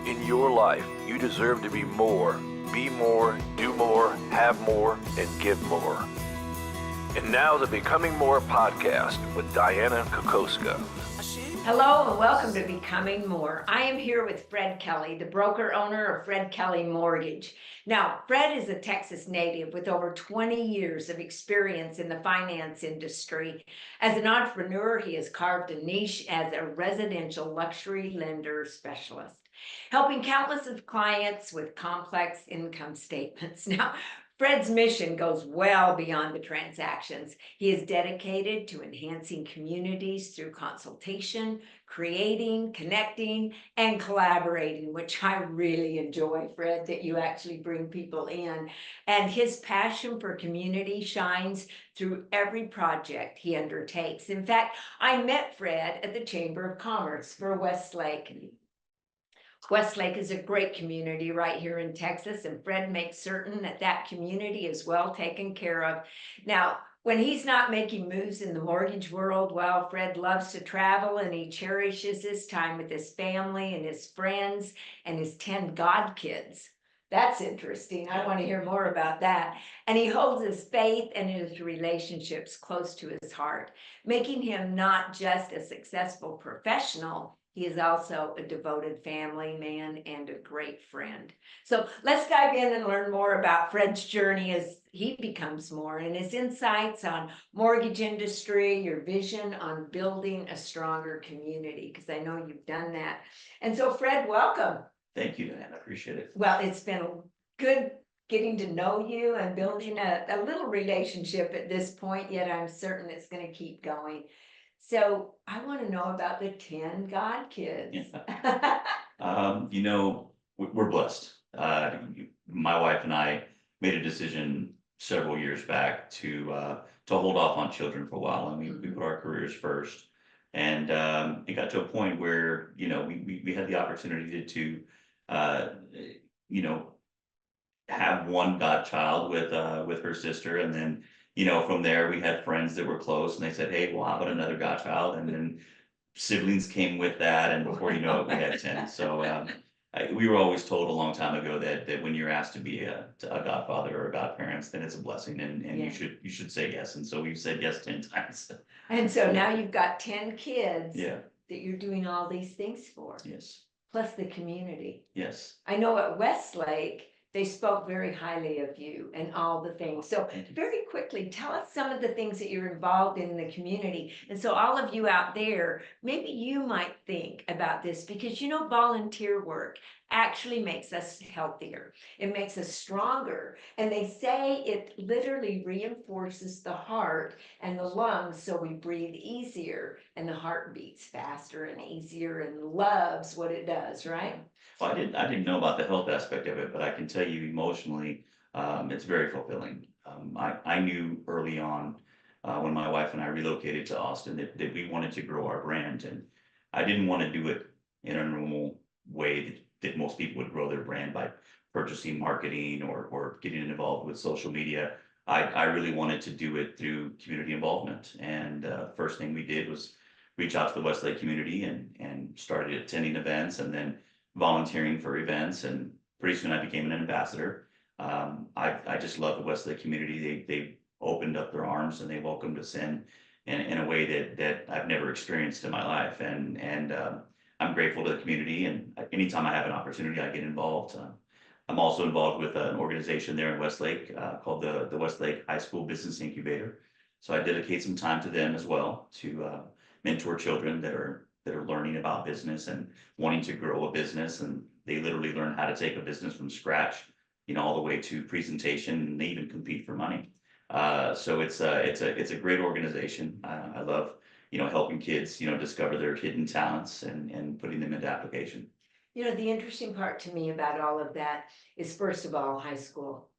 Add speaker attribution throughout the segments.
Speaker 1: In your life, you deserve to be more, do more, have more, and give more. And now the Becoming More podcast with Dianna Kokoszka.
Speaker 2: Hello and welcome to Becoming More. I am here with Fred Kelley, the broker owner of Fred Kelley Mortgage. Now, Fred is a Texas native with over 20 years of experience in the finance industry. As an entrepreneur, he has carved a niche as a residential luxury lender specialist, helping countless of clients with complex income statements. Now, Fred's mission goes well beyond the transactions. He is dedicated to enhancing communities through consultation, creating, connecting, and collaborating, which I really enjoy, Fred, that you actually bring people in. And his passion for community shines through every project he undertakes. In fact, I met Fred at the Chamber of Commerce for Westlake. Westlake is a great community right here in Texas, and Fred makes certain that that community is well taken care of. Now, when he's not making moves in the mortgage world, well, Fred loves to travel and he cherishes his time with his family and his friends and his 10 godkids. That's interesting. I want to hear more about that. And he holds his faith and his relationships close to his heart, making him not just a successful professional, he is also a devoted family man and a great friend. So let's dive in and learn more about Fred's journey as he becomes more and his insights on mortgage industry, your vision on building a stronger community, because I know you've done that. And so Fred, welcome.
Speaker 3: Thank you, Dianna. I appreciate it.
Speaker 2: Well, it's been good getting to know you and building a little relationship at this point, yet I'm certain it's going to keep going. So I want to know about the 10 God kids.
Speaker 3: We're blessed. My wife and I made a decision several years back to hold off on children for a while, and we put our careers first. And it got to a point where we had the opportunity to have one godchild with her sister, and then from there we had friends that were close, and they said, "Hey, well, how about another godchild?" And then siblings came with that, and before you know it, we had 10. So we were always told a long time ago that when you're asked to be a godfather or a godparents, then it's a blessing, and
Speaker 2: Yeah.
Speaker 3: you should say yes. And so we've said yes 10 times.
Speaker 2: And so now you've got 10 kids
Speaker 3: Yeah.
Speaker 2: that you're doing all these things for,
Speaker 3: Yes.
Speaker 2: plus the community.
Speaker 3: Yes.
Speaker 2: I know at Westlake, they spoke very highly of you and all the things. So very quickly, tell us some of the things that you're involved in the community. And so all of you out there, maybe you might think about this, because volunteer work actually makes us healthier. It makes us stronger. And they say it literally reinforces the heart and the lungs, so we breathe easier and the heart beats faster and easier and loves what it does, right?
Speaker 3: Well, I didn't know about the health aspect of it, but I can tell you emotionally, it's very fulfilling. I knew early on when my wife and I relocated to Austin that we wanted to grow our brand, and I didn't want to do it in a normal way that most people would grow their brand by purchasing marketing or getting involved with social media. I really wanted to do it through community involvement, and first thing we did was reach out to the Westlake community and started attending events, and then volunteering for events, and pretty soon I became an ambassador. I just love the Westlake community. They opened up their arms and they welcomed us in a way that I've never experienced in my life, and I'm grateful to the community, and anytime I have an opportunity I get involved. I'm also involved with an organization there in Westlake called the Westlake High School Business Incubator. So I dedicate some time to them as well to mentor children that are learning about business and wanting to grow a business, and they literally learn how to take a business from scratch, all the way to presentation, and they even compete for money. So it's a great organization. I love helping kids discover their hidden talents and putting them into application.
Speaker 2: The interesting part to me about all of that is, first of all, high school.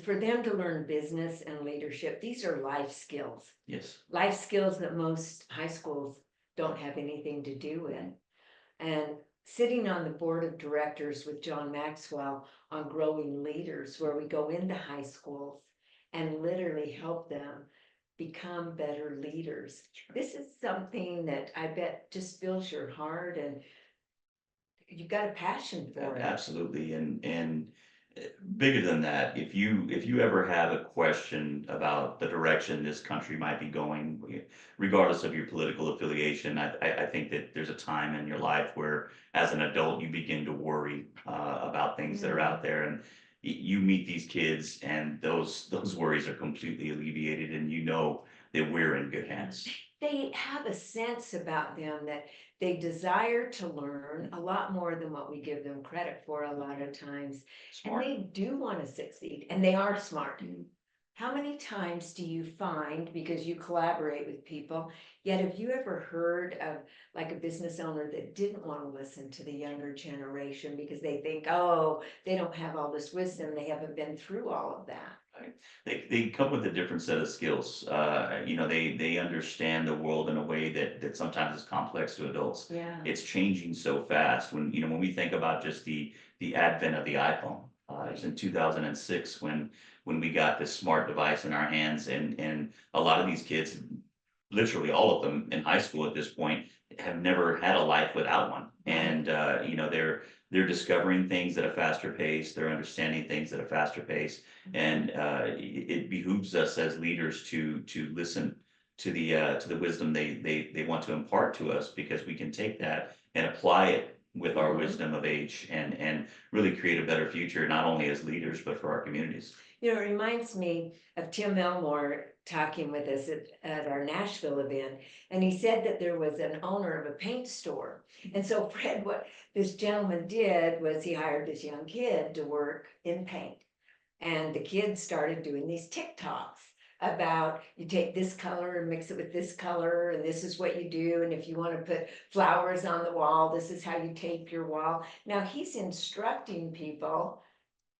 Speaker 2: For them to learn business and leadership, these are life skills.
Speaker 3: Yes.
Speaker 2: Life skills that most high schools don't have anything to do with. And sitting on the board of directors with John Maxwell on growing leaders, where we go into high schools and literally help them become better leaders. This is something that I bet just fills your heart, and you've got a passion for it.
Speaker 3: Absolutely. And bigger than that, if you ever have a question about the direction this country might be going, regardless of your political affiliation, I think that there's a time in your life where, as an adult, you begin to worry about things that are out there, and you meet these kids, and those worries are completely alleviated, and you know that we're in good hands.
Speaker 2: They have a sense about them that they desire to learn a lot more than what we give them credit for a lot of times.
Speaker 3: Smart.
Speaker 2: And they do want to succeed, and they are smart. How many times do you find, because you collaborate with people, yet have you ever heard of like a business owner that didn't want to listen to the younger generation because they think, oh, they don't have all this wisdom, they haven't been through all of that?
Speaker 3: They come with a different set of skills. They understand the world in a way that sometimes is complex to adults.
Speaker 2: Yeah.
Speaker 3: It's changing so fast. When we think about just the advent of the iPhone, it was in 2006 when we got this smart device in our hands, and a lot of these kids, literally all of them in high school at this point, have never had a life without one. And they're discovering things at a faster pace. They're understanding things at a faster pace, and it behooves us as leaders to listen to the wisdom they want to impart to us, because we can take that and apply it with our wisdom of age, and really create a better future, not only as leaders but for our communities.
Speaker 2: You know, it reminds me of Tim Elmore talking with us at our Nashville event, and he said that there was an owner of a paint store. And so Fred, what this gentleman did was he hired this young kid to work in paint. And the kid started doing these TikToks about, you take this color and mix it with this color, and this is what you do. And if you want to put flowers on the wall, this is how you tape your wall. Now he's instructing people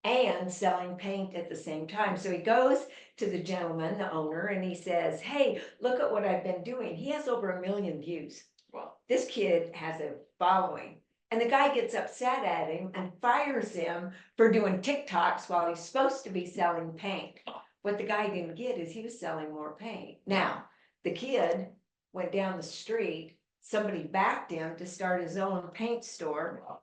Speaker 2: and selling paint at the same time. So he goes to the gentleman, the owner, and he says, hey, look at what I've been doing. He has over 1 million views.
Speaker 3: Wow.
Speaker 2: This kid has a following. And the guy gets upset at him and fires him for doing TikToks while he's supposed to be selling paint. What the guy didn't get is he was selling more paint. Now, the kid went down the street, somebody backed him to start his own paint store.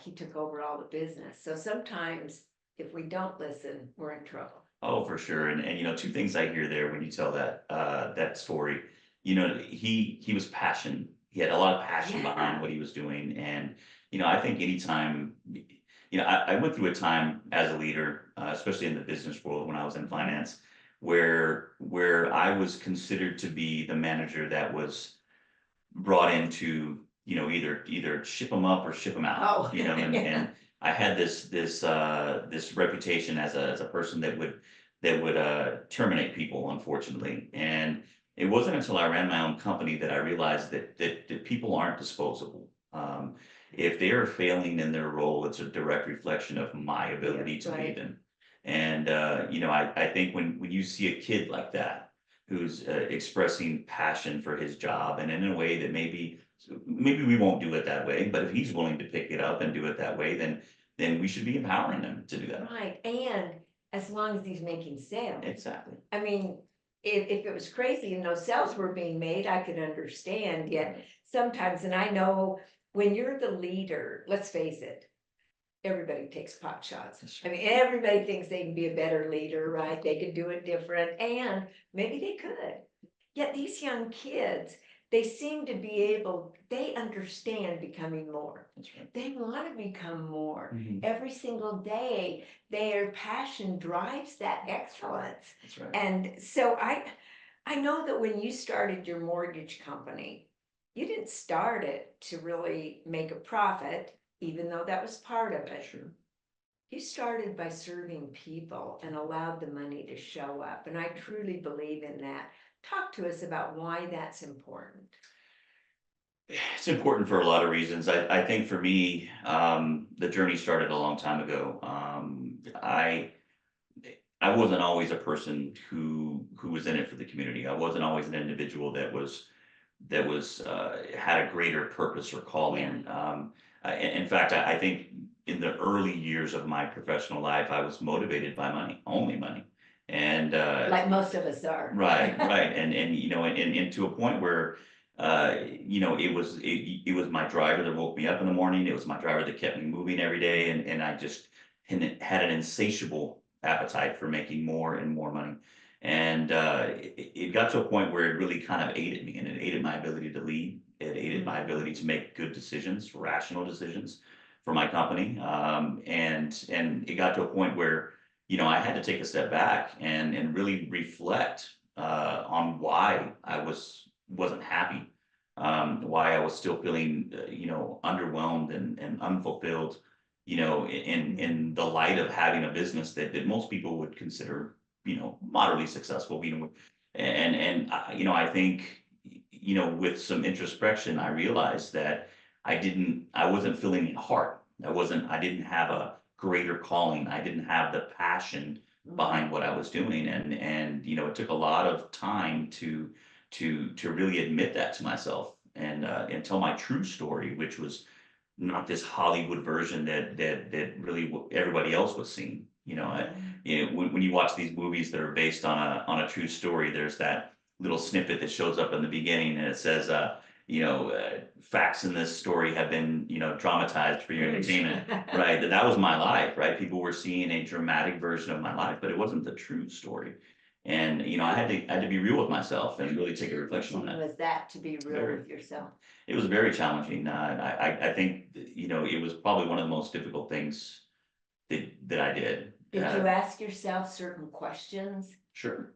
Speaker 2: He took over all the business. So sometimes if we don't listen, we're in trouble.
Speaker 3: Oh, for sure. And two things I hear there when you tell that story. He was passionate. He had a lot of passion behind what he was doing. And, I think anytime, I went through a time as a leader, especially in the business world when I was in finance, where I was considered to be the manager that was brought in to, either ship them up or ship them out.
Speaker 2: Oh,
Speaker 3: and I had this reputation as a person that would terminate people, unfortunately. And it wasn't until I ran my own company that I realized that people aren't disposable. If they are failing in their role, it's a direct reflection of my ability to lead them. And I think when you see a kid like that who's expressing passion for his job, and in a way that maybe we won't do it that way, but if he's willing to pick it up and do it that way, then we should be empowering him to do that.
Speaker 2: Right, and as long as he's making sales.
Speaker 3: Exactly.
Speaker 2: I mean, if it was crazy and no sales were being made, I could understand. Yet sometimes, and I know when you're the leader, let's face it, everybody takes pot shots. I mean, everybody thinks they can be a better leader, right? They could do it different, and maybe they could. Yet these young kids, they seem to be they understand becoming more.
Speaker 3: That's right.
Speaker 2: They want to become more.
Speaker 3: Mm-hmm.
Speaker 2: Every single day, their passion drives that excellence.
Speaker 3: That's right.
Speaker 2: And so I know that when you started your mortgage company, you didn't start it to really make a profit, even though that was part of it.
Speaker 3: Sure.
Speaker 2: You started by serving people and allowed the money to show up. And I truly believe in that. Talk to us about why that's important.
Speaker 3: It's important for a lot of reasons. I think for me, the journey started a long time ago. I wasn't always a person who was in it for the community. I wasn't always an individual that had a greater purpose or calling. In fact, I think in the early years of my professional life, I was motivated by money, only money. And
Speaker 2: like most of us are.
Speaker 3: Right. And to a point where it was my driver that woke me up in the morning. It was my driver that kept me moving every day. And I just had an insatiable appetite for making more and more money. And it got to a point where it really kind of ate at me, and it ate at my ability to lead. It ate my ability to make good decisions, rational decisions for my company. And it got to a point where, I had to take a step back and really reflect on why I wasn't happy, why I was still feeling, underwhelmed and unfulfilled, in the light of having a business that most people would consider, moderately successful, I think, with some introspection, I realized that I wasn't feeling it hard. I didn't have a greater calling. I didn't have the passion behind what I was doing. And it took a lot of time to really admit that to myself and tell my true story, which was not this Hollywood version that really everybody else was seeing. When you watch these movies that are based on a true story, there's that little snippet that shows up in the beginning, and it says, facts in this story have been, dramatized for your entertainment, right? That was my life, right? People were seeing a dramatic version of my life, but it wasn't the true story. And, I had to be real with myself and really take a reflection on that.
Speaker 2: Was that to be real with yourself?
Speaker 3: It was very challenging. I think, it was probably one of the most difficult things that I did.
Speaker 2: Did you ask yourself certain questions?
Speaker 3: Sure.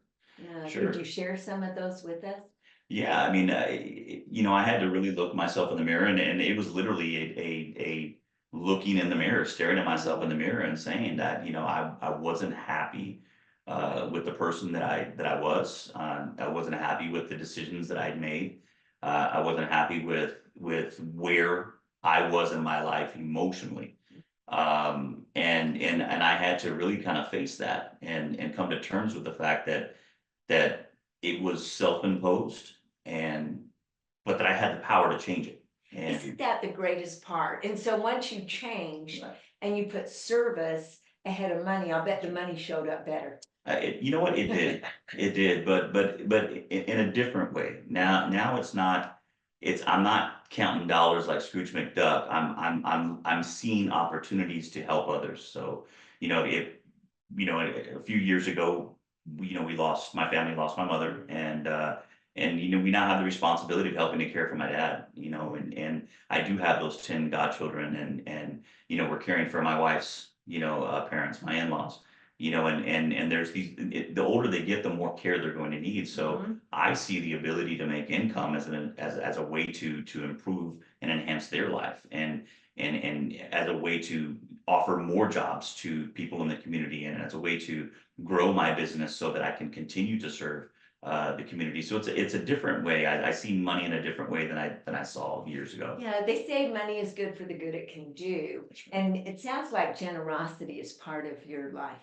Speaker 2: Sure. Could you share some of those with us?
Speaker 3: Yeah, I mean, I had to really look myself in the mirror, and it was literally a looking in the mirror, staring at myself in the mirror and saying that, I wasn't happy with the person that I was. I wasn't happy with the decisions that I'd made. I wasn't happy with where I was in my life emotionally. And I had to really kind of face that and come to terms with the fact that it was self-imposed, but that I had the power to change it. And
Speaker 2: isn't that the greatest part? And so once you changed and you put service ahead of money, I'll bet the money showed up better.
Speaker 3: You know what? It did. It did, but in a different way. Now it's not. I'm not counting dollars like Scrooge McDuck. I'm seeing opportunities to help others. So, a few years ago, my family lost my mother, and we now have the responsibility of helping to care for my dad, and I do have those 10 godchildren, and we're caring for my wife's, parents, my in-laws, and there's the older they get, the more care they're going to need. So I see the ability to make income as a way to improve and enhance their life, and as a way to offer more jobs to people in the community, and as a way to grow my business so that I can continue to serve the community. So it's a different way. I see money in a different way than I saw years ago.
Speaker 2: Yeah, they say money is good for the good it can do. And it sounds like generosity is part of your life.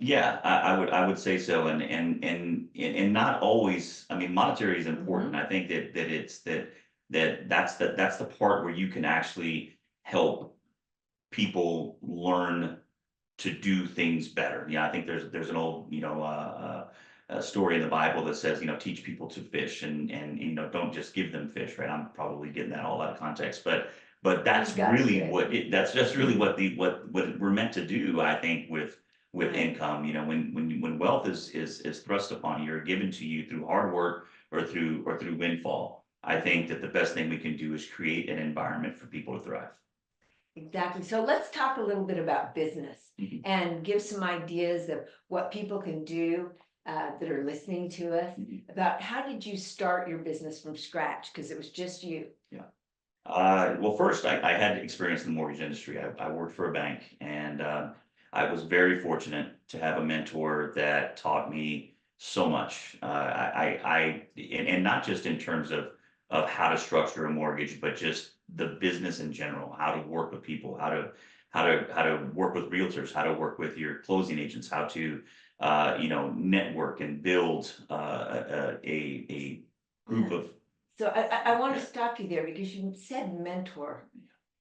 Speaker 3: Yeah, I would say so, and not always. I mean, monetary is important. I think that's the part where you can actually help people learn to do things better. I think there's an old a story in the Bible that says, teach people to fish, and don't just give them fish, right? I'm probably getting that all out of context, but that's really that's just really what we're meant to do. I think with income, when wealth is thrust upon you or given to you through hard work or through windfall, I think that the best thing we can do is create an environment for people to thrive.
Speaker 2: Exactly. So let's talk a little bit about business and give some ideas of what people can do that are listening to us about how did you start your business from scratch? Because it was just you.
Speaker 3: Yeah. Well, first, I had experience in the mortgage industry. I worked for a bank, and I was very fortunate to have a mentor that taught me so much. And not just in terms of how to structure a mortgage, but just the business in general, how to work with people, how to work with realtors, how to work with your closing agents, how to network and build a group of.
Speaker 2: So I want to stop you there because you said mentor.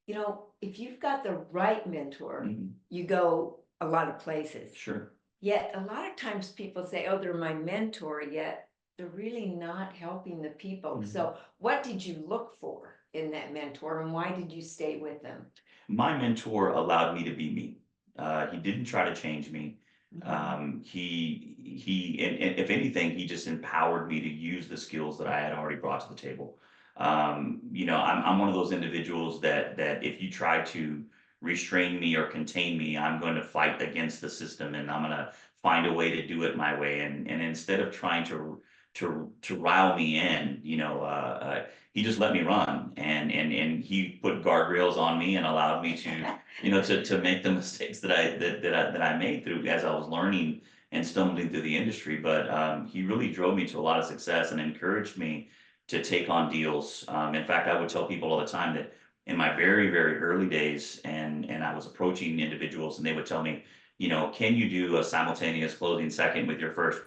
Speaker 2: If you've got the right mentor, you go a lot of places.
Speaker 3: Sure.
Speaker 2: Yet a lot of times people say, oh, they're my mentor, yet they're really not helping the people. So what did you look for in that mentor, and why did you stay with them?
Speaker 3: My mentor allowed me to be me. He didn't try to change me. And if anything, he just empowered me to use the skills that I had already brought to the table. I'm one of those individuals that if you try to restrain me or contain me, I'm going to fight against the system, and I'm going to find a way to do it my way. And instead of trying to rile me in, he just let me run, and he put guardrails on me and allowed me to make the mistakes that I made through as I was learning and stumbling through the industry. But he really drove me to a lot of success and encouraged me to take on deals. In fact, I would tell people all the time that in my very, very early days, and I was approaching individuals, and they would tell me, can you do a simultaneous closing second with your first?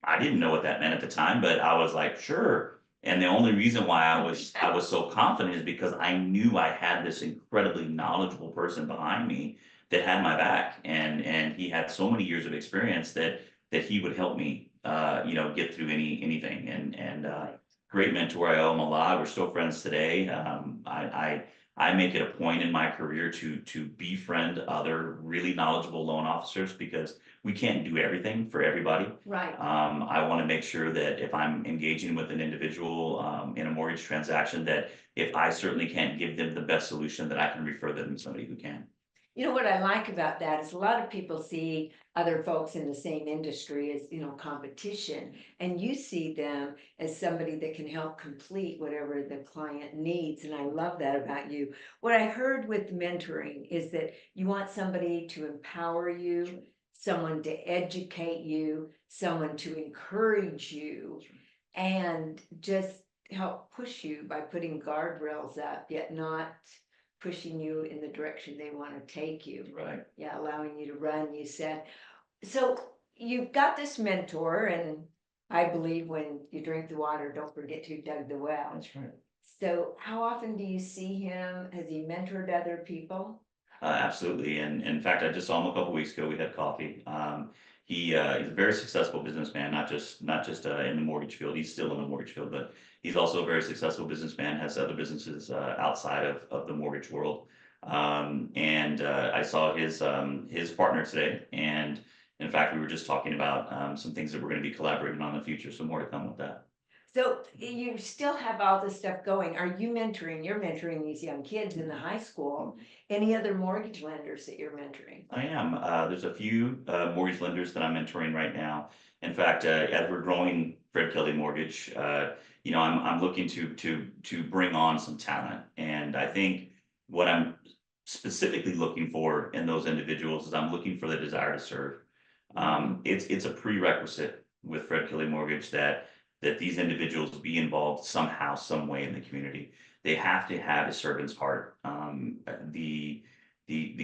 Speaker 3: I didn't know what that meant at the time, but I was like, sure. And the only reason why I was so confident is because I knew I had this incredibly knowledgeable person behind me that had my back, and he had so many years of experience that he would help me, get through anything. And great mentor. I owe him a lot. We're still friends today. I make it a point in my career to befriend other really knowledgeable loan officers, because we can't do everything for everybody.
Speaker 2: Right.
Speaker 3: I want to make sure that if I'm engaging with an individual in a mortgage transaction, that if I certainly can't give them the best solution, that I can refer them to somebody who can.
Speaker 2: You know what I like about that is a lot of people see other folks in the same industry as, competition, and you see them as somebody that can help complete whatever the client needs. And I love that about you. What I heard with mentoring is that you want somebody to empower you, someone to educate you, someone to encourage you, and just help push you by putting guardrails up, yet not pushing you in the direction they want to take you.
Speaker 3: Right.
Speaker 2: Yeah, allowing you to run, you said. So you've got this mentor, and I believe when you drink the water, don't forget who dug the well.
Speaker 3: That's right.
Speaker 2: So how often do you see him? Has he mentored other people?
Speaker 3: Absolutely. And in fact, I just saw him a couple weeks ago. We had coffee. He's a very successful businessman, not just in the mortgage field. He's still in the mortgage field, but he's also a very successful businessman, has other businesses outside of the mortgage world. And I saw his partner today, and in fact, we were just talking about some things that we're going to be collaborating on in the future. So more to come with that.
Speaker 2: So you still have all this stuff going. Are you mentoring? You're mentoring these young kids in the high school. Any other mortgage lenders that you're mentoring?
Speaker 3: I am. There's a few mortgage lenders that I'm mentoring right now. In fact, as we're growing Fred Kelley Mortgage, I'm looking to bring on some talent. And I think what I'm specifically looking for in those individuals is I'm looking for the desire to serve. It's a prerequisite with Fred Kelley Mortgage that these individuals be involved somehow, some way in the community. They have to have a servant's heart. The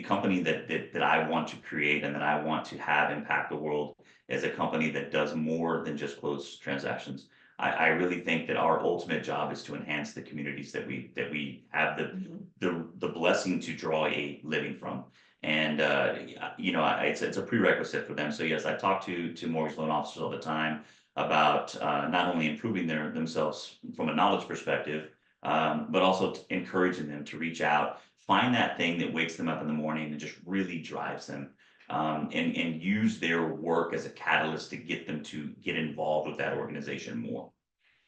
Speaker 3: company that I want to create and that I want to have impact the world is a company that does more than just close transactions. I really think that our ultimate job is to enhance the communities that we have the blessing to draw a living from. And it's a prerequisite for them. So yes, I talk to mortgage loan officers all the time about not only improving themselves from a knowledge perspective, but also encouraging them to reach out, find that thing that wakes them up in the morning and just really drives them, and use their work as a catalyst to get them to get involved with that organization more.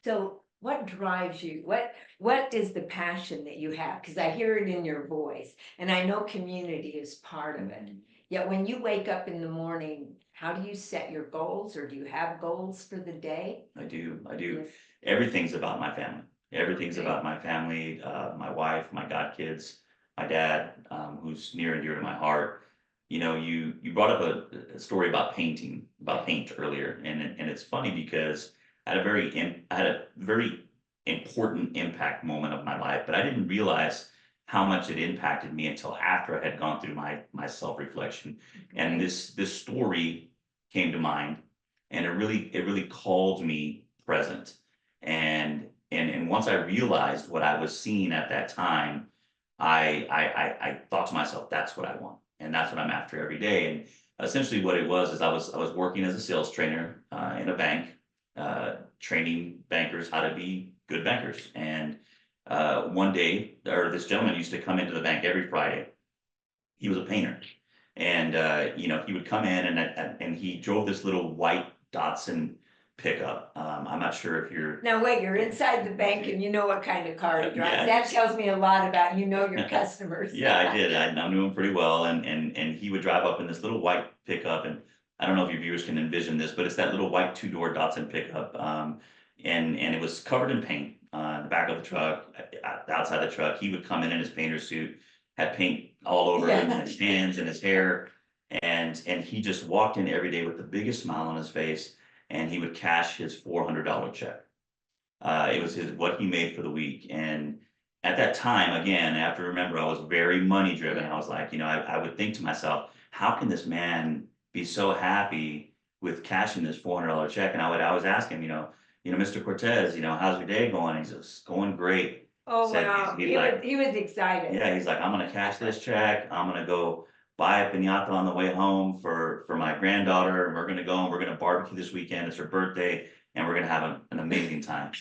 Speaker 2: So what drives you? What is the passion that you have? Because I hear it in your voice, and I know community is part of it. Yet when you wake up in the morning, how do you set your goals, or do you have goals for the day?
Speaker 3: I do.
Speaker 2: Yes.
Speaker 3: Everything's about my family. Everything's
Speaker 2: Okay.
Speaker 3: about my family, my wife, my godkids, my dad, who's near and dear to my heart. You brought up a story about paint earlier, and it's funny because I had a very important impact moment of my life, but I didn't realize how much it impacted me until after I had gone through my self-reflection. And this story came to mind, and it really called me present. And once I realized what I was seeing at that time, I thought to myself, that's what I want, and that's what I'm after every day. And essentially what it was is I was working as a sales trainer in a bank, training bankers how to be good bankers. And one day, or this gentleman used to come into the bank every Friday. He was a painter, and he would come in and he drove this little white Datsun pickup. I'm not sure if you're.
Speaker 2: Now, wait, you're inside the bank and you know what kind of car he drives.
Speaker 3: Yeah.
Speaker 2: That tells me a lot about, your customers.
Speaker 3: Yeah, I did. I knew him pretty well, and he would drive up in this little white pickup, and I don't know if your viewers can envision this, but it's that little white two-door Datsun pickup, and it was covered in paint on the back of the truck, outside the truck. He would come in his painter suit, had paint all over him, and his hands and his hair, and he just walked in every day with the biggest smile on his face, and he would cash his $400 check. It was what he made for the week. And at that time, again, I have to remember, I was very money driven. I was like, I would think to myself, how can this man be so happy with cashing this $400 check? And I would always ask him, Mr. Cortez, how's your day going? He's just going great.
Speaker 2: Oh,
Speaker 3: Said
Speaker 2: wow. He was excited.
Speaker 3: Yeah, he's like, I'm gonna cash this check. I'm gonna go buy a piñata on the way home for my granddaughter. And we're gonna go and we're gonna barbecue this weekend. It's her birthday, and we're gonna have an amazing time.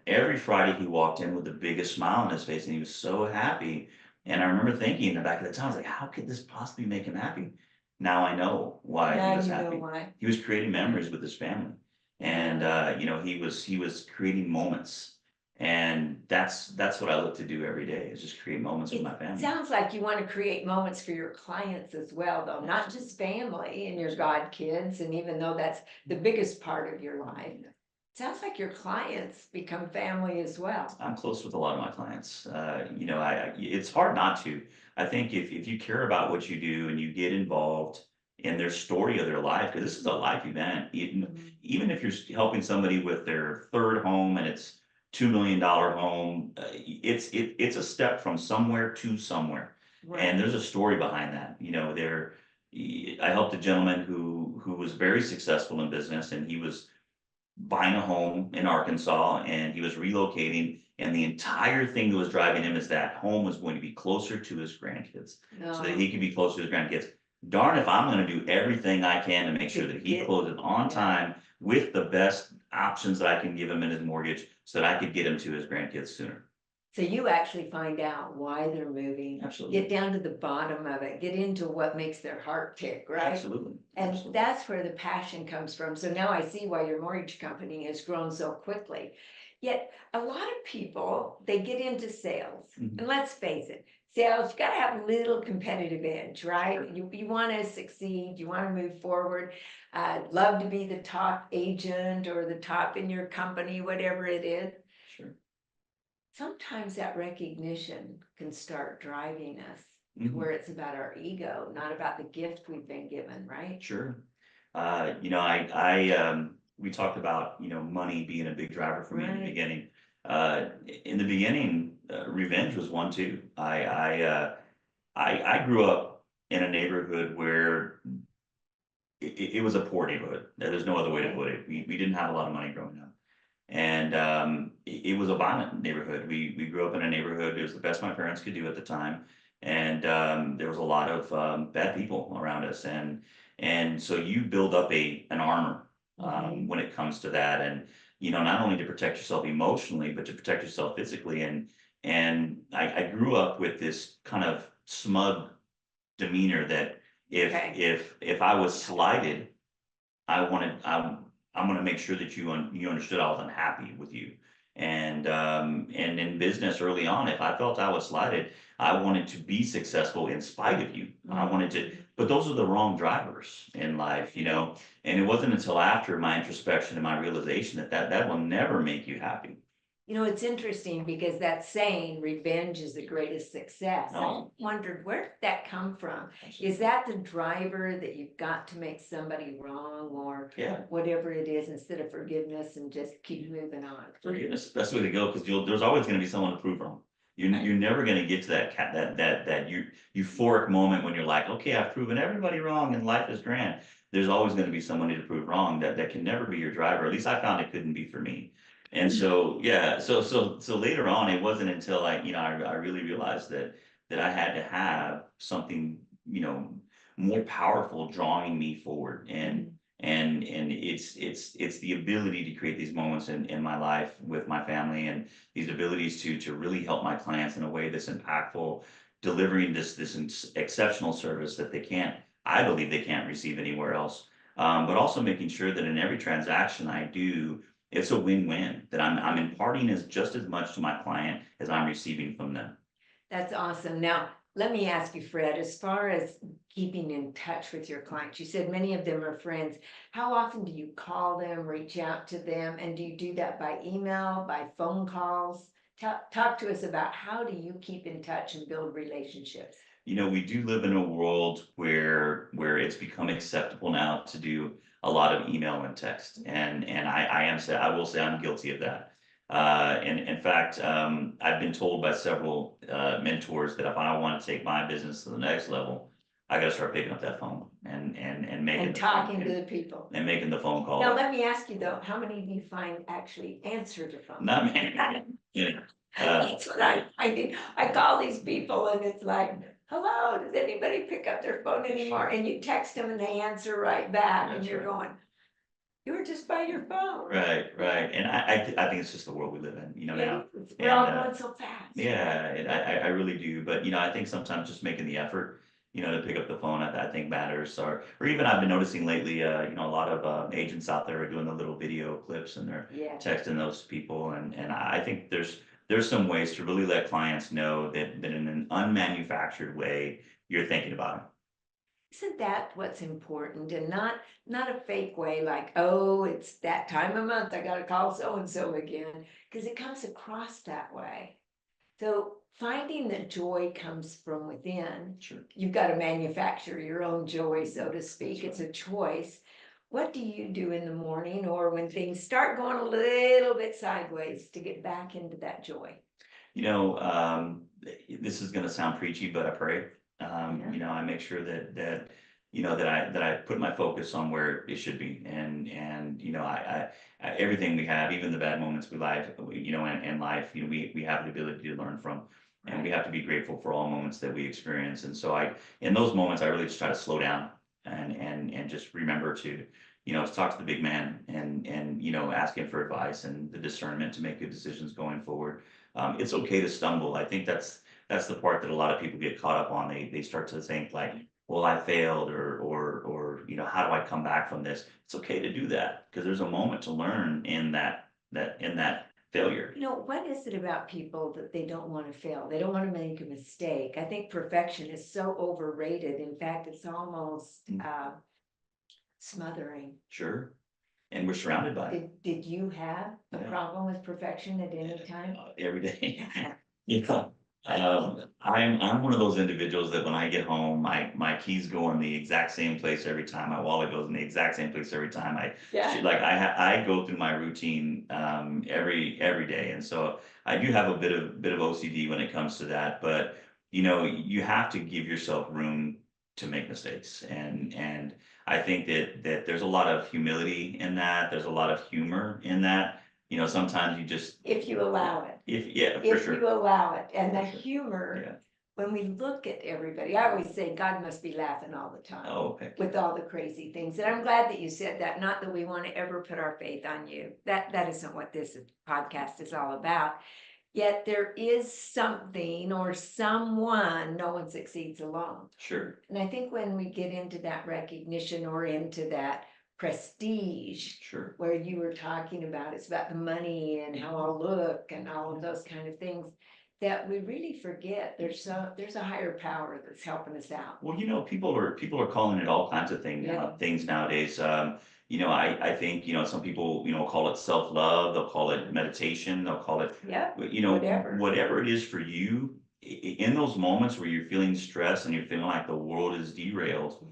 Speaker 3: Every Friday he walked in with the biggest smile on his face, and he was so happy. And I remember thinking in the back of the time, I was like, how could this possibly make him happy? Now I know why he was happy. He was creating memories with his family, and he was creating moments. And that's what I look to do every day, is just create moments with my family.
Speaker 2: Sounds like you want to create moments for your clients as well, though, not just family and your god kids. And even though that's the biggest part of your life, sounds like your clients become family as well.
Speaker 3: I'm close with a lot of my clients. It's hard not to. I think if you care about what you do and you get involved in their story of their life, because this is a life event, even if you're helping somebody with their third home and it's $2 million home, it's a step from somewhere to somewhere. Right. And there's a story behind that. I helped a gentleman who was very successful in business, and he was buying a home in Arkansas, and he was relocating, and the entire thing that was driving him is that home was going to be closer to his grandkids, so that he could be closer to his grandkids. Darn if I'm going to do everything I can to make sure that he closes on time with the best options that I can give him in his mortgage, so that I could get him to his grandkids sooner.
Speaker 2: So you actually find out why they're moving.
Speaker 3: Absolutely.
Speaker 2: Get down to the bottom of it, get into what makes their heart tick, right?
Speaker 3: Absolutely.
Speaker 2: And
Speaker 3: Absolutely.
Speaker 2: That's where the passion comes from. So now I see why your mortgage company has grown so quickly. Yet a lot of people, they get into sales, and let's face it, sales, you gotta have a little competitive edge, right? Sure. You wanna succeed, you wanna move forward. Love to be the top agent or the top in your company, whatever it is.
Speaker 3: Sure.
Speaker 2: Sometimes that recognition can start driving us to where it's about our ego, not about the gift we've been given, right?
Speaker 3: Sure. We talked about, money being a big driver for me in the beginning. In the beginning, revenge was one too. I grew up in a neighborhood where it was a poor neighborhood. There's no other way to put it. We didn't have a lot of money growing up. And it was a violent neighborhood. We grew up in a neighborhood. It was the best my parents could do at the time. And there was a lot of bad people around us. And so you build up an armor when it comes to that. And, not only to protect yourself emotionally, but to protect yourself physically. And I grew up with this kind of smug demeanor that if I was slighted, I'm going to make sure that you understood I was unhappy with you. And in business early on, if I felt I was slighted, I wanted to be successful in spite of you. I wanted to, but those are the wrong drivers in life, and it wasn't until after my introspection and my realization that will never make you happy.
Speaker 2: It's interesting because that saying, revenge is the greatest success. I wondered, where did that come from? Absolutely. Is that the driver that you've got to make somebody wrong or whatever it is, instead of forgiveness and just keep moving on?
Speaker 3: Forgiveness is the best way to go, because there's always going to be someone to prove wrong. You're never going to get to that euphoric moment when you're like, okay, I've proven everybody wrong and life is grand. There's always going to be somebody to prove wrong. That can never be your driver. At least I found it couldn't be for me. And so, so later on, it wasn't until I really realized that I had to have something, more powerful drawing me forward. And And it's the ability to create these moments in my life with my family, and these abilities to really help my clients in a way that's impactful, delivering this exceptional service that I believe they can't receive anywhere else. But also making sure that in every transaction I do, it's a win-win, that I'm imparting just as much to my client as I'm receiving from them.
Speaker 2: That's awesome. Now, let me ask you, Fred, as far as keeping in touch with your clients, you said many of them are friends. How often do you call them, reach out to them? And do you do that by email, by phone calls? Talk to us about how do you keep in touch and build relationships?
Speaker 3: We do live in a world where it's become acceptable now to do a lot of email and text, and I will say I'm guilty of that. And in fact, I've been told by several mentors that if I want to take my business to the next level, I got to start picking up that phone and making
Speaker 2: And talking to the people.
Speaker 3: and making the phone call.
Speaker 2: Now, let me ask you though, how many do you find actually answer the phone?
Speaker 3: Not many. Yeah.
Speaker 2: That's what I'm finding. I call these people and it's like, hello, does anybody pick up their phone anymore? And you text them and they answer right back and
Speaker 3: That's
Speaker 2: you're
Speaker 3: right.
Speaker 2: going, you were just by your phone.
Speaker 3: Right. And I think it's just the world we live in, now.
Speaker 2: We're all
Speaker 3: And,
Speaker 2: going so fast.
Speaker 3: Yeah, I really do. But, I think sometimes just making the effort, to pick up the phone, I think matters. Or even I've been noticing lately, a lot of agents out there are doing the little video clips and they're
Speaker 2: Yeah.
Speaker 3: texting those people. And I think there's some ways to really let clients know that in an unmanufactured way, you're thinking about them.
Speaker 2: Isn't that what's important, and not a fake way like, oh, it's that time of month, I gotta call so-and-so again, because it comes across that way. So finding that joy comes from within.
Speaker 3: Sure.
Speaker 2: You've got to manufacture your own joy, so to speak.
Speaker 3: That's
Speaker 2: It's a choice. What do you do in the morning or when things start going a little bit sideways to get back into that joy?
Speaker 3: This is gonna sound preachy, but I pray. I make sure that I put my focus on where it should be, and I everything we have, even the bad moments in life, in life, we have the ability to learn from, and we have to be grateful for all moments that we experience. And so in those moments, I really just try to slow down and just remember to talk to the big man and ask him for advice and the discernment to make good decisions going forward. It's okay to stumble. I think that's the part that a lot of people get caught up on. They start to think like, well, I failed, or how do I come back from this? It's okay to do that because there's a moment to learn in that failure.
Speaker 2: What is it about people that they don't want to fail? They don't want to make a mistake. I think perfection is so overrated. In fact, it's almost smothering.
Speaker 3: Sure. And we're surrounded by it.
Speaker 2: Did you have a
Speaker 3: Yeah.
Speaker 2: problem with perfection at any time?
Speaker 3: Every day. I'm one of those individuals that when I get home, my keys go in the exact same place every time. My wallet goes in the exact same place every time. I go through my routine every day, and so I do have a bit of OCD when it comes to that. But you have to give yourself room to make mistakes, and I think that there's a lot of humility in that. There's a lot of humor in that. Sometimes you just
Speaker 2: If you allow it.
Speaker 3: for sure.
Speaker 2: If you allow it, and the
Speaker 3: For sure.
Speaker 2: humor,
Speaker 3: Yeah.
Speaker 2: when we look at everybody, I always say God must be laughing all the time.
Speaker 3: Oh, okay.
Speaker 2: With all the crazy things. And I'm glad that you said that, not that we want to ever put our faith on you. That isn't what this podcast is all about. Yet there is something or someone, no one succeeds alone.
Speaker 3: Sure.
Speaker 2: And I think when we get into that recognition or into that prestige,
Speaker 3: Sure.
Speaker 2: where you were talking about, it's about the money and how I'll look and all of those kind of things, that we really forget there's a higher power that's helping us out.
Speaker 3: Well, people are calling it all kinds of things nowadays. I think some people call it self-love. They'll call it meditation. They'll call it whatever it is for you. In those moments where you're feeling stressed and you're feeling like the world is derailed,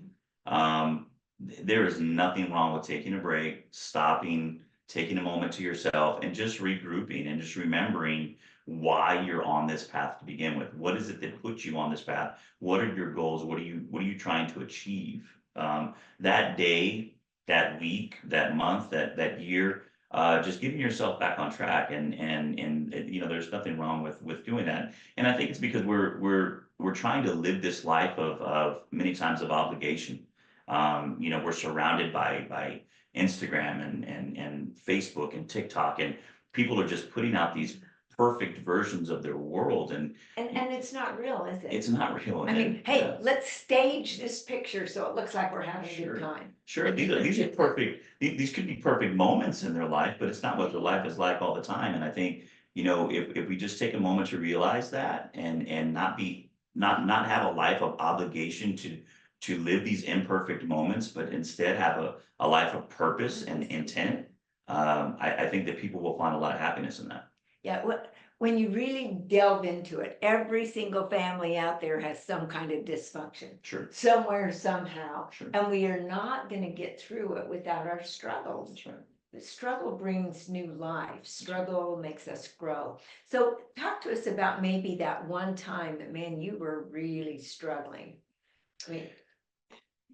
Speaker 3: there is nothing wrong with taking a break, stopping, taking a moment to yourself, and just regrouping and just remembering why you're on this path to begin with. What is it that puts you on this path? What are your goals? What are you trying to achieve? That day, that week, that month, that year, just getting yourself back on track, and there's nothing wrong with doing that. And I think it's because we're trying to live this life of many times of obligation. You know, we're surrounded by Instagram and Facebook and TikTok, and people are just putting out these perfect versions of their world, and
Speaker 2: And it's not real, is it?
Speaker 3: it's not real.
Speaker 2: I mean,
Speaker 3: and,
Speaker 2: hey, let's stage this picture so it looks like we're having a
Speaker 3: Sure.
Speaker 2: good time.
Speaker 3: Sure, these are perfect, these could be perfect moments in their life, but it's not what their life is like all the time. And I think, you know, if we just take a moment to realize that, and not have a life of obligation to live these imperfect moments, but instead have a life of purpose and intent, I think that people will find a lot of happiness in that.
Speaker 2: Yeah, when you really delve into it, every single family out there has some kind of dysfunction.
Speaker 3: Sure.
Speaker 2: Somewhere, somehow.
Speaker 3: Sure.
Speaker 2: And we are not gonna get through it without our struggles.
Speaker 3: That's right.
Speaker 2: The struggle brings new life. Struggle makes us grow. So talk to us about maybe that one time that, man, you were really struggling. I mean,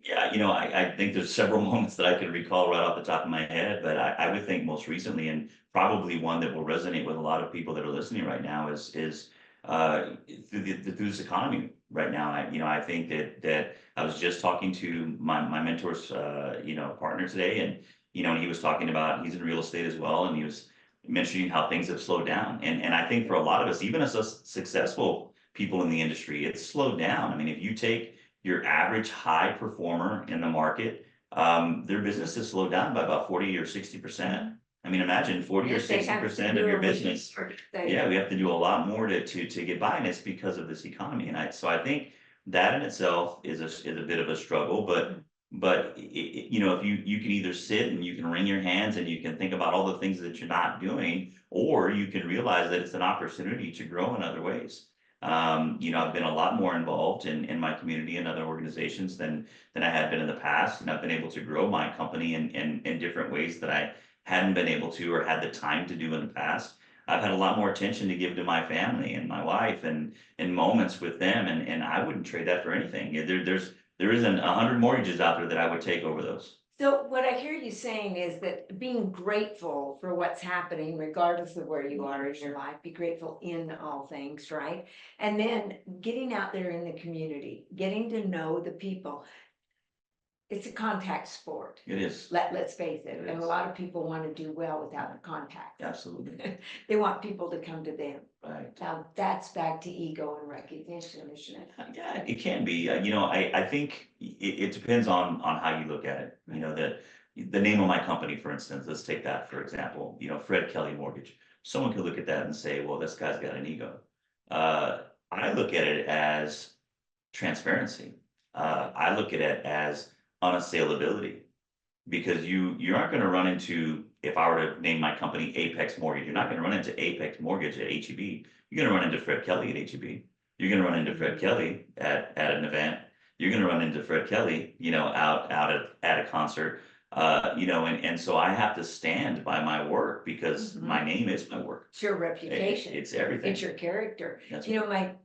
Speaker 3: Yeah, you know, I think there's several moments that I can recall right off the top of my head, but I would think most recently, and probably one that will resonate with a lot of people that are listening right now, is through this economy right now. I think that I was just talking to my mentor's partner today, and he was talking about, he's in real estate as well, and he was mentioning how things have slowed down, and I think for a lot of us, even as us successful people in the industry, it's slowed down. I mean, if you take your average high performer in the market, their business has slowed down by about 40 or 60%. I mean, imagine 40 or
Speaker 2: yes, they have to
Speaker 3: 60% of
Speaker 2: do
Speaker 3: your
Speaker 2: a
Speaker 3: business.
Speaker 2: research.
Speaker 3: Yeah, we have to do a lot more to get by, and it's because of this economy. So I think that in itself is a bit of a struggle, but if you can either sit and you can wring your hands and you can think about all the things that you're not doing, or you can realize that it's an opportunity to grow in other ways. I've been a lot more involved in my community and other organizations than I had been in the past, and I've been able to grow my company in different ways that I hadn't been able to or had the time to do in the past. I've had a lot more attention to give to my family and my wife, and moments with them, and I wouldn't trade that for anything. There isn't 100 mortgages out there that I would take over those.
Speaker 2: So what I hear you saying is that being grateful for what's happening, regardless of where you are in your life, be grateful in all things, right? And then getting out there in the community, getting to know the people. It's a contact sport.
Speaker 3: It is.
Speaker 2: Let's face it.
Speaker 3: It
Speaker 2: And a
Speaker 3: is.
Speaker 2: lot of people want to do well without the contact.
Speaker 3: Absolutely.
Speaker 2: They want people to come to them.
Speaker 3: Right.
Speaker 2: Now that's back to ego and recognition, isn't it?
Speaker 3: Yeah, it can be. I think it depends on how you look at it. That the name of my company, for instance, let's take that for example. Fred Kelley Mortgage. Someone could look at that and say, well, this guy's got an ego. I look at it as transparency. I look at it as unassailability, because you aren't going to run into, if I were to name my company Apex Mortgage, you're not going to run into Apex Mortgage at HEB. You're going to run into Fred Kelley at HEB. You're going to run into Fred Kelley at an event. You're going to run into Fred Kelley, out at a concert. And so I have to stand by my work, because my name is my work.
Speaker 2: It's your reputation.
Speaker 3: It's everything.
Speaker 2: It's your character.
Speaker 3: That's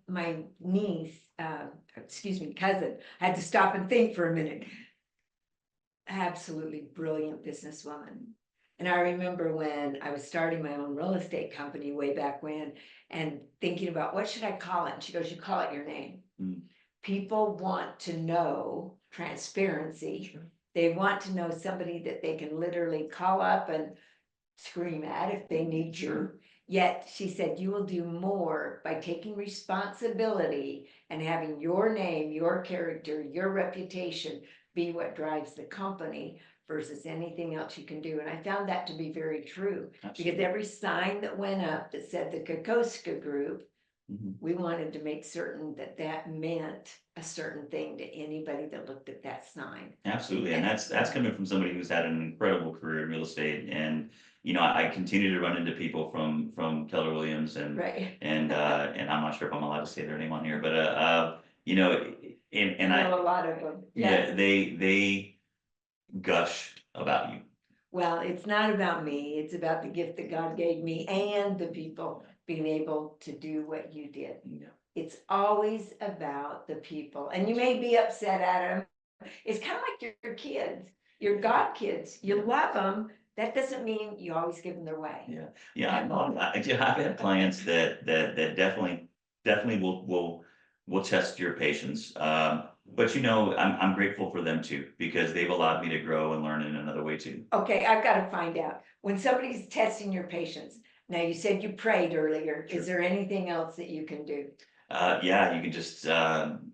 Speaker 2: My niece, cousin, I had to stop and think for a minute. Absolutely brilliant businesswoman. And I remember when I was starting my own real estate company way back when, and thinking about what should I call it? And she goes, you call it your name. People want to know transparency.
Speaker 3: Sure.
Speaker 2: They want to know somebody that they can literally call up and scream at if they need to. Yet she said, you will do more by taking responsibility and having your name, your character, your reputation be what drives the company versus anything else you can do. And I found that to be very true.
Speaker 3: Absolutely.
Speaker 2: Because every sign that went up that said the Kokoszka Group, we wanted to make certain that that meant a certain thing to anybody that looked at that sign.
Speaker 3: Absolutely, and that's coming from somebody who's had an incredible career in real estate. And I continue to run into people from Keller Williams, and
Speaker 2: right.
Speaker 3: and I'm not sure if I'm allowed to say their name on here, but
Speaker 2: I know a lot of them.
Speaker 3: Yeah, they gush about you.
Speaker 2: Well, it's not about me. It's about the gift that God gave me and the people being able to do what you did.
Speaker 3: Yeah.
Speaker 2: It's always about the people. And you may be upset at them. It's kind of like your kids, your God kids. You love them. That doesn't mean you always give them their way.
Speaker 3: Yeah. I know. I've had clients that definitely will we'll test your patience. But I'm grateful for them too, because they've allowed me to grow and learn in another way too.
Speaker 2: Okay, I've got to find out, when somebody's testing your patience, now you said you prayed earlier,
Speaker 3: Sure.
Speaker 2: is there anything else that you can do?
Speaker 3: Yeah, you can just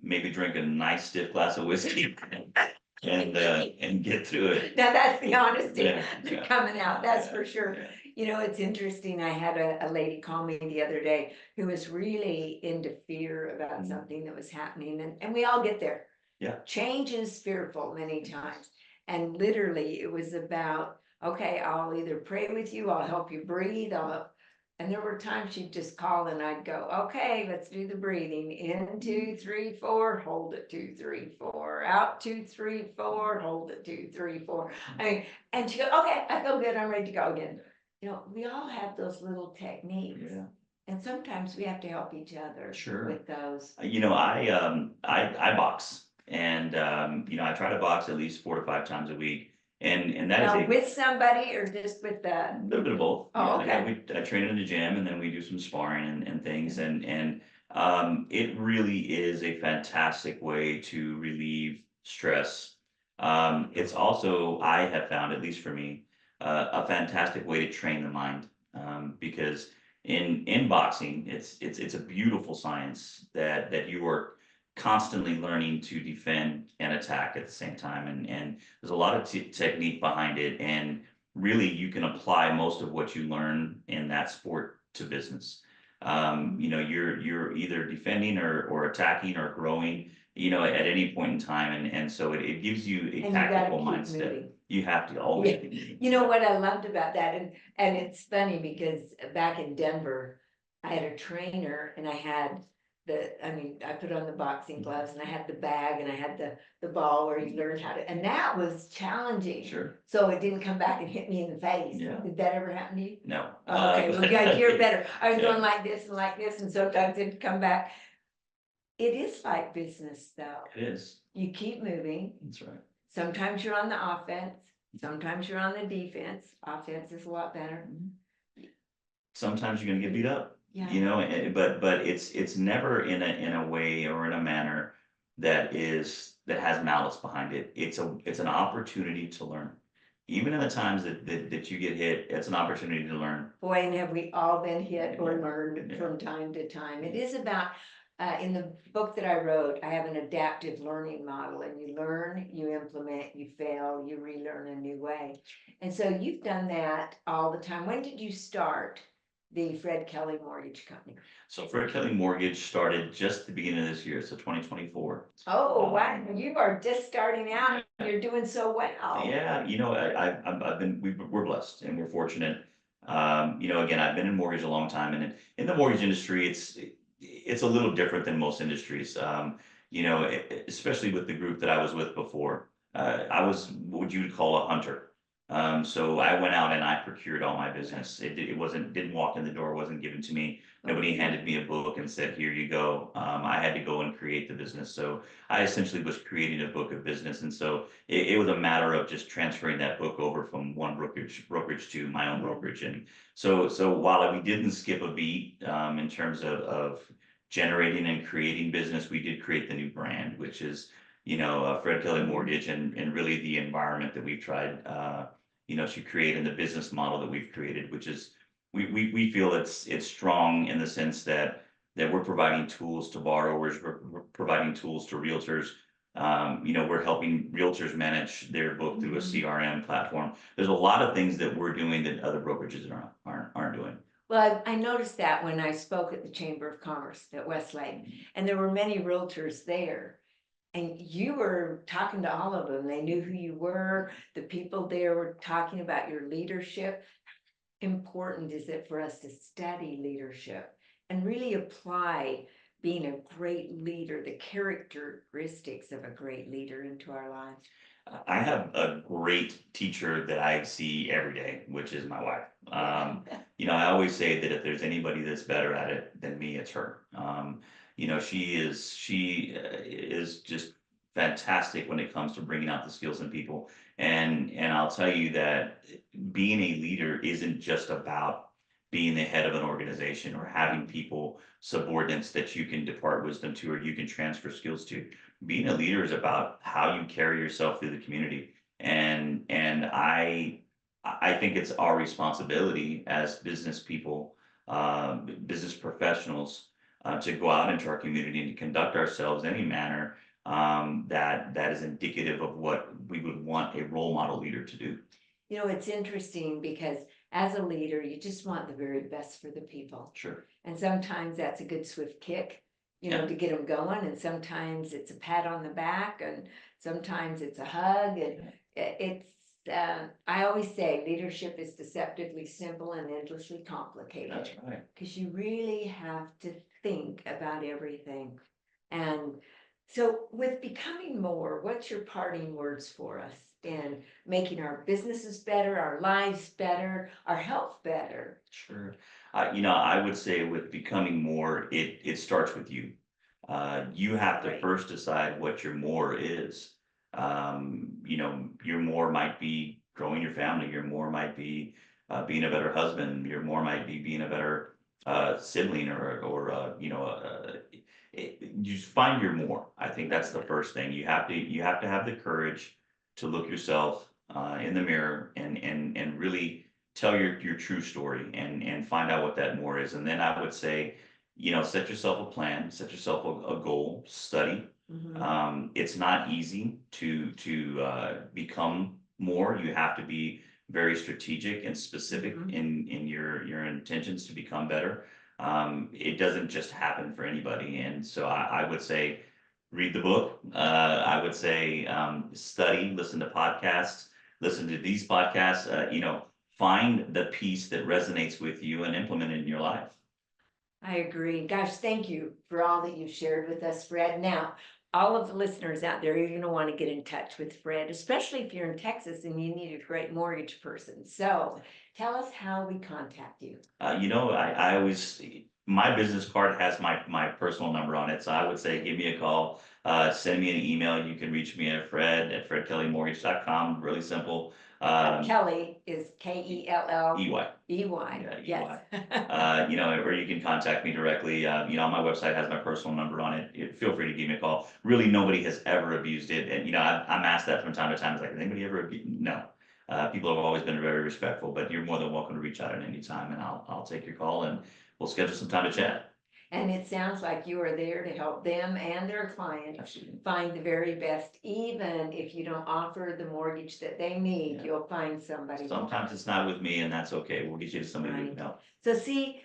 Speaker 3: maybe drink a nice stiff glass of whiskey and get through it.
Speaker 2: Now, that's the honesty
Speaker 3: Yeah.
Speaker 2: coming out, that's
Speaker 3: Yeah.
Speaker 2: for sure.
Speaker 3: Yeah.
Speaker 2: You know, it's interesting, I had a lady call me the other day who was really into fear about
Speaker 3: Mhm.
Speaker 2: something that was happening, and we all get there.
Speaker 3: Yeah.
Speaker 2: Change is fearful many times, and literally it was about, okay, I'll either pray with you, I'll help you breathe, and there were times she'd just call and I'd go, okay, let's do the breathing. In 2, 3, 4, hold it 2, 3, 4, out 2, 3, 4, hold it 2, 3, 4. I mean, and she goes, okay, I feel good, I'm ready to go again. You know, we all have those little techniques,
Speaker 3: Yeah.
Speaker 2: and sometimes we have to help each other
Speaker 3: Sure.
Speaker 2: with those.
Speaker 3: I box, and I try to box at least 4 to 5 times a week, and that is
Speaker 2: Now,
Speaker 3: a
Speaker 2: with somebody or just with the,
Speaker 3: little bit of both.
Speaker 2: Oh,
Speaker 3: Yeah,
Speaker 2: okay.
Speaker 3: I train in the gym, and then we do some sparring and things, and it really is a fantastic way to relieve stress. It's also, I have found, at least for me, a fantastic way to train the mind, because in boxing, it's a beautiful science that you are constantly learning to defend and attack at the same time, and there's a lot of technique behind it, and really you can apply most of what you learn in that sport to business. You're either defending or attacking or growing, at any point in time, and so it gives you a
Speaker 2: and you gotta
Speaker 3: tactical
Speaker 2: keep
Speaker 3: mindset.
Speaker 2: moving.
Speaker 3: You have to always
Speaker 2: Yeah.
Speaker 3: keep moving.
Speaker 2: You know what I loved about that, and it's funny because back in Denver, I had a trainer and I had I put on the boxing gloves and I had the bag and I had the ball where you learned how to, and that was challenging.
Speaker 3: Sure.
Speaker 2: So it didn't come back and hit me in the face.
Speaker 3: Yeah.
Speaker 2: Did that ever happen to you?
Speaker 3: No.
Speaker 2: Oh, okay, well, guys, you're better. I was
Speaker 3: Yeah.
Speaker 2: going like this, and sometimes it'd come back. It is like business though.
Speaker 3: It is.
Speaker 2: You keep moving.
Speaker 3: That's right.
Speaker 2: Sometimes you're on the offense, sometimes you're on the defense. Offense is a lot better.
Speaker 3: Sometimes you're gonna get beat up.
Speaker 2: Yeah.
Speaker 3: But it's never in a way or in a manner that has malice behind it. It's an opportunity to learn. Even in the times that you get hit, it's an opportunity to learn.
Speaker 2: Boy, and have we all been hit or learned
Speaker 3: Yeah.
Speaker 2: from time to time. It is about, in the book that I wrote, I have an adaptive learning model, and you learn, you implement, you fail, you relearn a new way. And so you've done that all the time. When did you start the Fred Kelley Mortgage Company?
Speaker 3: So Fred Kelley Mortgage started just the beginning of this year, so 2024.
Speaker 2: Oh, wow, you are just starting out and you're doing so well.
Speaker 3: Yeah, we're blessed and we're fortunate. Again, I've been in mortgage a long time, and in the mortgage industry, it's a little different than most industries. Especially with the group that I was with before. I was what you would call a hunter. So I went out and I procured all my business. Didn't walk in the door, wasn't given to me. Nobody handed me a book and said, here you go. I had to go and create the business. So I essentially was creating a book of business. And so it was a matter of just transferring that book over from one brokerage to my own brokerage. And so while we didn't skip a beat, in terms of generating and creating business, we did create the new brand, which is, Fred Kelley Mortgage, and really the environment that we've tried, to create, in the business model that we've created, which is, we feel it's strong in the sense that we're providing tools to borrowers, we're providing tools to realtors. We're helping realtors manage their book through a CRM platform. There's a lot of things that we're doing that other brokerages aren't doing.
Speaker 2: Well, I noticed that when I spoke at the Chamber of Commerce at Westlake, and there were many realtors there. And you were talking to all of them. They knew who you were. The people there were talking about your leadership. How important is it for us to study leadership and really apply being a great leader, the characteristics of a great leader into our lives?
Speaker 3: I have a great teacher that I see every day, which is my wife. I always say that if there's anybody that's better at it than me, it's her. She is just fantastic when it comes to bringing out the skills in people. And I'll tell you that being a leader isn't just about being the head of an organization or having people, subordinates that you can depart wisdom to or you can transfer skills to. Being a leader is about how you carry yourself through the community. And I think it's our responsibility as business people, business professionals, to go out into our community and to conduct ourselves in any manner that is indicative of what we would want a role model leader to do.
Speaker 2: You know, it's interesting because as a leader, you just want the very best for the people.
Speaker 3: Sure.
Speaker 2: And sometimes that's a good swift kick, you know, to get them going. And sometimes it's a pat on the back, and sometimes it's a hug. And it's, I always say leadership is deceptively simple and endlessly complicated.
Speaker 3: That's right.
Speaker 2: Because you really have to think about everything. And so with becoming more, what's your parting words for us in making our businesses better, our lives better, our health better?
Speaker 3: Sure. I would say with becoming more, it starts with you. You have to
Speaker 2: Right.
Speaker 3: first decide what your more is. Your more might be growing your family. Your more might be being a better husband. Your more might be being a better sibling you just find your more. I think that's the first thing. You have to have the courage to look yourself in the mirror and really tell your true story and find out what that more is. And then I would say, set yourself a plan, set yourself a goal, study. It's not easy to become more. You have to be very strategic and specific in your intentions to become better. It doesn't just happen for anybody. And so I would say, read the book. I would say, study, listen to podcasts, listen to these podcasts, find the piece that resonates with you and implement it in your life.
Speaker 2: I agree. Gosh, thank you for all that you've shared with us, Fred. Now, all of the listeners out there, you're going to want to get in touch with Fred, especially if you're in Texas and you need a great mortgage person. So tell us how we contact you.
Speaker 3: I always, my business card has my personal number on it. So I would say, give me a call, send me an email. You can reach me at fred@fredkelleymortgage.com. Really simple.
Speaker 2: Kelly is K-E-L-L.
Speaker 3: EY.
Speaker 2: E-Y.
Speaker 3: Yeah,
Speaker 2: Yes.
Speaker 3: or you can contact me directly. My website has my personal number on it. Feel free to give me a call. Really, nobody has ever abused it. And, I'm asked that from time to time. It's like, has anybody ever abused? No. People have always been very respectful, but you're more than welcome to reach out at any time, and I'll take your call and we'll schedule some time to chat.
Speaker 2: And it sounds like you are there to help them and their clients
Speaker 3: Absolutely.
Speaker 2: find the very best. Even if you don't offer the mortgage that they need,
Speaker 3: Yeah.
Speaker 2: you'll find somebody.
Speaker 3: Sometimes it's not with me, and that's okay. We'll get you to somebody who
Speaker 2: Right.
Speaker 3: can help.
Speaker 2: So see,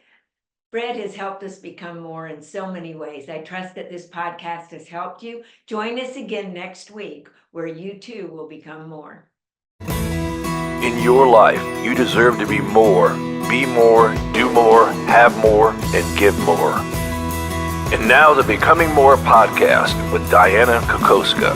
Speaker 2: Fred has helped us become more in so many ways. I trust that this podcast has helped you. Join us again next week, where you too will become more.
Speaker 1: In your life, you deserve to be more, do more, have more, and give more. And now the Becoming More podcast with Dianna Kokoszka.